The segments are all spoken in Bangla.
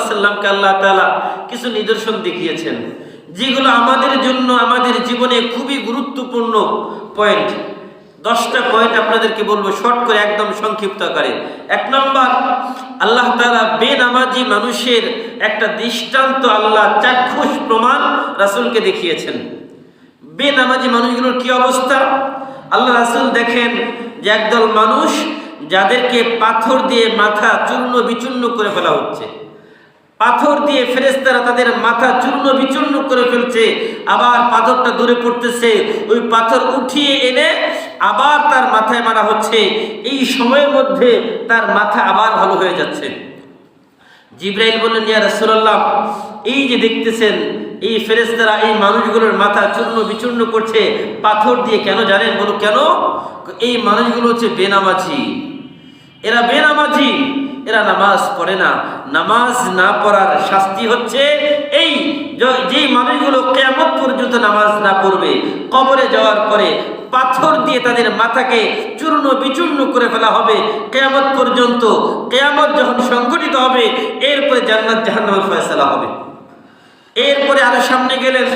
সাল্লামকে আল্লাহ তাআলা কিছু নিদর্শন দেখিয়েছেন, যেগুলো আমাদের জন্য আমাদের জীবনে খুবই গুরুত্বপূর্ণ পয়েন্ট। 10টা পয়েন্ট আপনাদেরকে বলবো শর্ট করে, একদম সংক্ষিপ্ত আকারে। 1 নম্বর, আল্লাহ তাআলা বেনামাজি মানুষের একটা দৃষ্টান্ত, আল্লাহ চাক্ষুষ প্রমাণ রাসূলকে দেখিয়েছেন। বেনামাজি মানুষগুলোর কি অবস্থা? আল্লাহ রাসূল দেখেন যে একদল মানুষ যাদেরকে পাথর দিয়ে মাথা চূর্ণ বিচূর্ণ করে ফেলা হচ্ছে, পাথর দিয়ে ফেরেশতারা তাদের মাথা চূর্ণ বিচূর্ণ করে ফেলছে, আবার পাথরটা দূরে পড়তেছে, ওই পাথর উঠিয়ে এনে আবার তার মাথায় মারা হচ্ছে। এই সময়ের মধ্যে তার মাথা আবার ভালো হয়ে যাচ্ছে। জিবরাইল বললেন, ইয়া রাসূলুল্লাহ, এই যে দেখতেছেন এই ফেরেশতারা এই মানুষগুলোর মাথা চূর্ণ বিচূর্ণ করছে পাথর দিয়ে, কেন জানেন? বলো কেন? এই মানুষগুলো হচ্ছে বেনামাজি। এরা বেনামাজি, এরা নামাজ পড়ে না। নামাজ না পড়ার শাস্তি হচ্ছে এই, যেই মানুষগুলো কিয়ামত পর্যন্ত নামাজ না পড়বে, কবরে যাওয়ার পরে পাথর দিয়ে তাদের মাথাকে চূর্ণ বিচূর্ণ করে ফেলা হবে কিয়ামত পর্যন্ত। কিয়ামত যখন সংঘটিত হবে, এরপরে জান্নাত জাহান্নামের ফয়সালা হবে। এরপরে আরো সামনে গেলেন,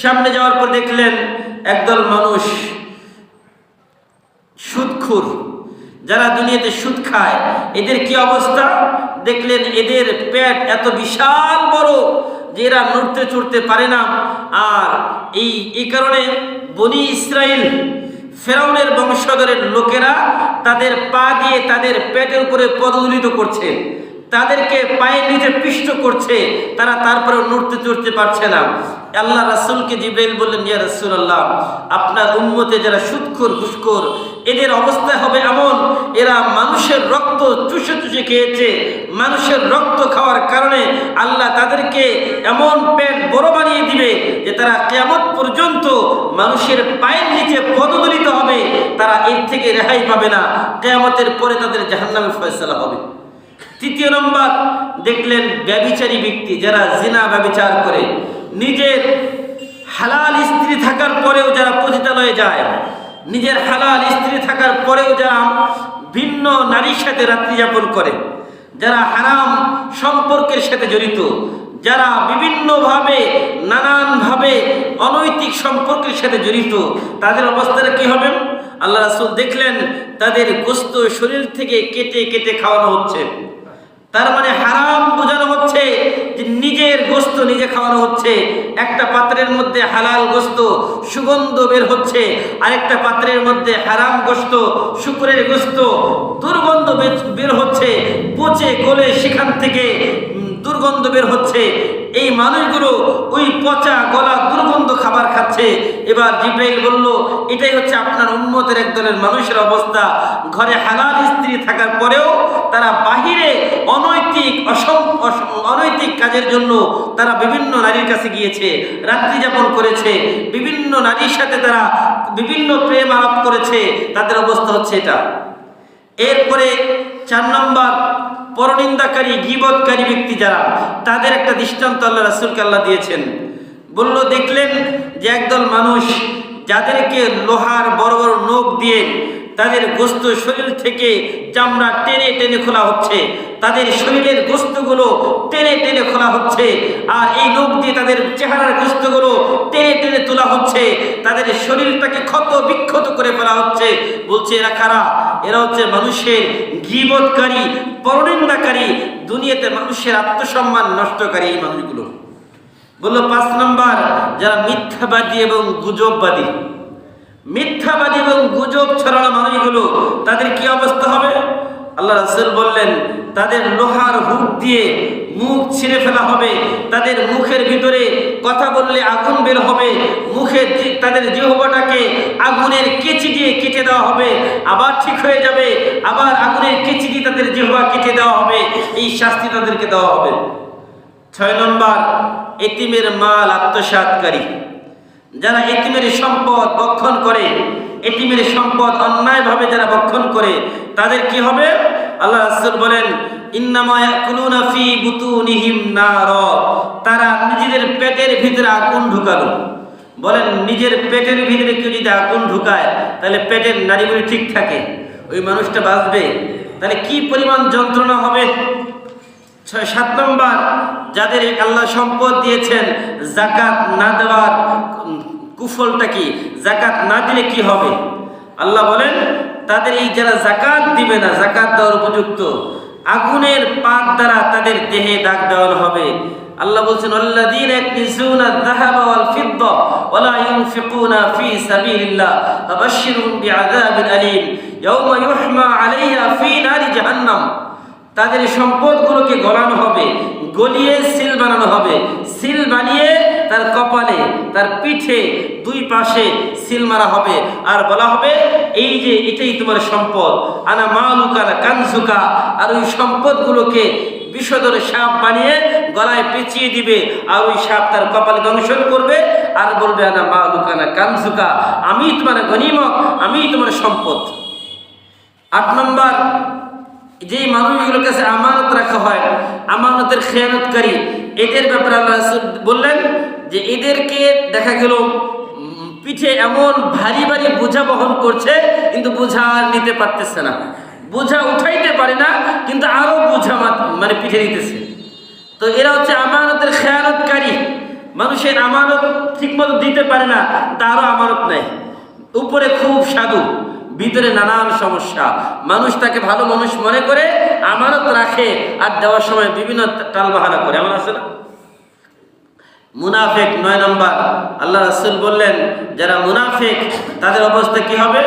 সামনে যাওয়ার পর দেখলেন একদল মানুষ সুদখোর, যারা দুনিয়াতে সুদ খায়, এদের কি অবস্থা দেখলেন? এদের পেট এত বিশাল বড় যে এরা নড়তে চড়তে পারে না। আর এই কারণে বনি ইসরাইল ফেরাউনের বংশধরের লোকেরা তাদের পা দিয়ে তাদের পেটের উপরে পদদলিত করছে, তাদেরকে পায়ের নিচে পিষ্ট করছে, তারা তারপরে নড়তে চড়তে পারছে না। আল্লাহ রাসূলকে জিবরাইল বললেন, ইয়া রাসূলুল্লাহ, আপনার উম্মতে যারা সুদখোর ঘুষখোর, এদের অবস্থা হবে এমন, এরা মানুষের রক্ত চুষে চুষে খেয়েছে। মানুষের রক্ত খাওয়ার কারণে আল্লাহ তাদেরকে এমন পেট বড় বানিয়ে দিবে যে তারা কিয়ামত পর্যন্ত মানুষের পায়ের নিচে পদদলিত হবে, তারা এর থেকে রেহাই পাবে না। কিয়ামতের পরে তাদের জাহান্নামে ফয়সালা হবে। 3 নম্বর দেখলেন ব্যভিচারী ব্যক্তি, যারা জিনা ব্যভিচার করে, নিজের হালাল স্ত্রী থাকার পরেও যারা পতিতালয়ে যায়, নিজের হালাল স্ত্রী থাকার পরেও যারা ভিন্ন নারীর সাথে রাত্রি যাপন করে, যারা হারাম সম্পর্কের সাথে জড়িত, যারা বিভিন্নভাবে নানানভাবে অনৈতিক সম্পর্কের সাথে জড়িত, তাদের অবস্থাটা কি হবে? আল্লাহ রাসূল দেখলেন তাদের গোশত শরীর থেকে কেটে কেটে খাওয়ানো হচ্ছে। তার মানে হারাম বোঝানো হচ্ছে যে নিজের গোশত নিজে খাওয়ানো হচ্ছে। একটা পাত্রের মধ্যে হালাল গোশত সুগন্ধ বের হচ্ছে, আরেকটা পাত্রের মধ্যে হারাম গোশত শুকরের গোশত দুর্গন্ধ বের হচ্ছে, পচে গলে সেখান থেকে দুর্গন্ধ বের হচ্ছে। এই মানুষগুলো ওই পচা গলা দুর্গন্ধ খাবার খাচ্ছে। এবার জিবরাইল বলল, এটাই হচ্ছে আপনার উম্মতের একদলের মানুষের অবস্থা। ঘরে হালাল স্ত্রী থাকার পরেও তারা বাহিরে অনৈতিক কাজের জন্য তারা বিভিন্ন নারীর কাছে গিয়েছে, রাত্রি যাপন করেছে, বিভিন্ন নারীর সাথে তারা বিভিন্ন প্রেম আলাপ করেছে। তাদের অবস্থা হচ্ছে এটা। এরপরে 4 নম্বর, পরনিন্দাকারী গীবতকারী ব্যক্তি যারা, তাদের একটা দৃষ্টান্ত আল্লাহ রাসূলকে আল্লাহ দিয়েছেন। বলল, দেখলেন যে একদল মানুষ যাদেরকে লোহার বড় বড় নখ দিয়ে তাদের গোশত শরীর থেকে চামড়া টেনে টেনে খোলা হচ্ছে, তাদের শরীরের গোশতগুলো টেনে টেনে খোলা হচ্ছে, আর এই নখ দিয়ে তাদের চেহারার গোশতগুলো টেনে টেনে তোলা হচ্ছে, তাদের শরীরটাকে ক্ষত বিক্ষত করে ফেলা হচ্ছে। বলছে এরা কারা? এরা হচ্ছে মানুষের গীবতকারী, পরনিন্দাকারী, দুনিয়াতে মানুষের আত্মসম্মান নষ্টকারী এই মানুষগুলো। বললো 5 নম্বর, যারা মিথ্যাবাদী এবং গুজববাদী। মিথ্যাবাদী এবং গুজব ছড়ানো মানুষগুলো, তাদের কি অবস্থা হবে? আল্লাহ রাসূল বললেন, তাদের লোহার হুক দিয়ে মুখ ছিঁড়ে ফেলা হবে, তাদের মুখের ভিতরে কথা বললে আগুন বের হবে, মুখে তাদের জিহ্বাটাকে আগুনের কেচি দিয়ে কেটে দেওয়া হবে, আবার ঠিক হয়ে যাবে, আবার আগুনের কেচি দিয়ে তাদের জিহ্বা কেটে দেওয়া হবে। এই শাস্তি তাদেরকে দেওয়া হবে। 6 নম্বর, এতিমের মাল আত্মসাৎকারী। যারা এতিমের সম্পদ ভক্ষণ করে, এতিমের সম্পদ অন্যায়ভাবে যারা ভক্ষণ করে, তাদের কি হবে? আল্লাহ রাসূল বলেন, ইন্নামা ইয়াকুলুনা ফি বুতুনিহিম নার, তারা নিজেদের পেটের ভিতরে আগুন ঢুকালো। বলেন, নিজের পেটের ভিতরে কেউ যদি আগুন ঢুকায়, তাহলে পেটের নাড়িভুড়ি ঠিক থাকে, ওই মানুষটা বাঁচবে? তাহলে কি পরিমাণ যন্ত্রণা হবে! 7 নম্বর, যাদের আল্লাহ সম্পদ দিয়েছেন, যাকাত না দেওয়ার কুফলটা কি? যাকাত না দিলে কি হবে? আল্লাহ বলেন তাদের এই যারা যাকাত দিবে না, যাকাত দেওয়ার উপযুক্ত, আগুনের পাত দ্বারা তাদের দেহে দাগ দেওয়ানো হবে। আল্লাহ বলছেন আল্লাযীনা ইয়াকনিজুনা আয-যাহাবা ওয়াল ফিদ্দা ওয়া লা ইউনফিকুনা ফি সাবিলিল্লাহ ফাবাশশিরহুম বিআযাবিন আলীম ইয়াওমা ইউহমা আলাইহা ফি নারি জাহান্নাম। তাদের সম্পদগুলোকে গলানো হবে, গলিয়ে সিল বানানো হবে, সিল বানিয়ে তার কপালে, তার পিঠে, 2 পাশে সিল মারা হবে, আর বলা হবে এই যে এটাই তোমার সম্পদ, আনা মালুকা কানজুকা। আর ওই সম্পদগুলোকে বিষধর সাপ বানিয়ে গলায় পেঁচিয়ে দিবে, আর ওই সাপ তার কপালে দংশন করবে আর বলবে আনা মালুকা কানজুকা, আমি তোমার গনিমত, আমি তোমার সম্পদ। 8 নম্বর, যে মানুষগুলোর কাছে আমানত রাখা হয়, আমানতের খেয়ানতকারী, এদের ব্যাপারে আল্লাহ বললেন যে এদেরকে দেখা গেল পিঠে এমন ভারী ভারী বোঝা বহন করছে, কিন্তু বোঝা নিতে পারতেছে না, বোঝা উঠাইতে পারে না, কিন্তু আরো বোঝা মানে পিঠে নিতেছে। তো এরা হচ্ছে আমানতের খেয়ানতকারী। মানুষের আমানত ঠিকমতো দিতে পারে না, তারও আমানত নেয়। উপরে খুব সাধু, ভিতরে নানান সমস্যা। মানুষ তাকে ভালো মানুষ মনে করে, আমানত রাখে, আর দেওয়ার সময় বিভিন্ন টালবাহানা করে। এমন আছে না? মুনাফিক 9 নম্বর, আল্লাহ রাসূল বললেন যারা মুনাফিক তাদের অবস্থা কি হবে?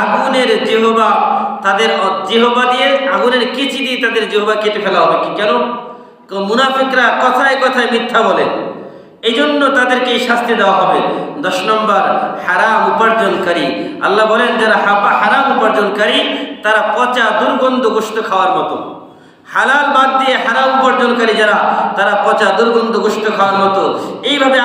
আগুনের জিহবা, তাদের জিহবা দিয়ে, আগুনের কেচি দিয়ে তাদের জিহবা কেটে ফেলা হবে। কি কেন? মুনাফিকরা কথায় কথায় মিথ্যা বলে, এই জন্য তাদেরকে এই শাস্তি দেওয়া হবে। 10 নম্বর, হারাম উপার্জনকারী। আল্লাহ বলেন যারা হারাম উপার্জনকারী তারা পচা দুর্গন্ধ গোশত খাওয়ার মতো। হালাল বাদ দিয়ে হারাম উপার্জনকারী যারা, তারা পচা দুর্গন্ধ গোশত খাওয়ার মতো। এইভাবে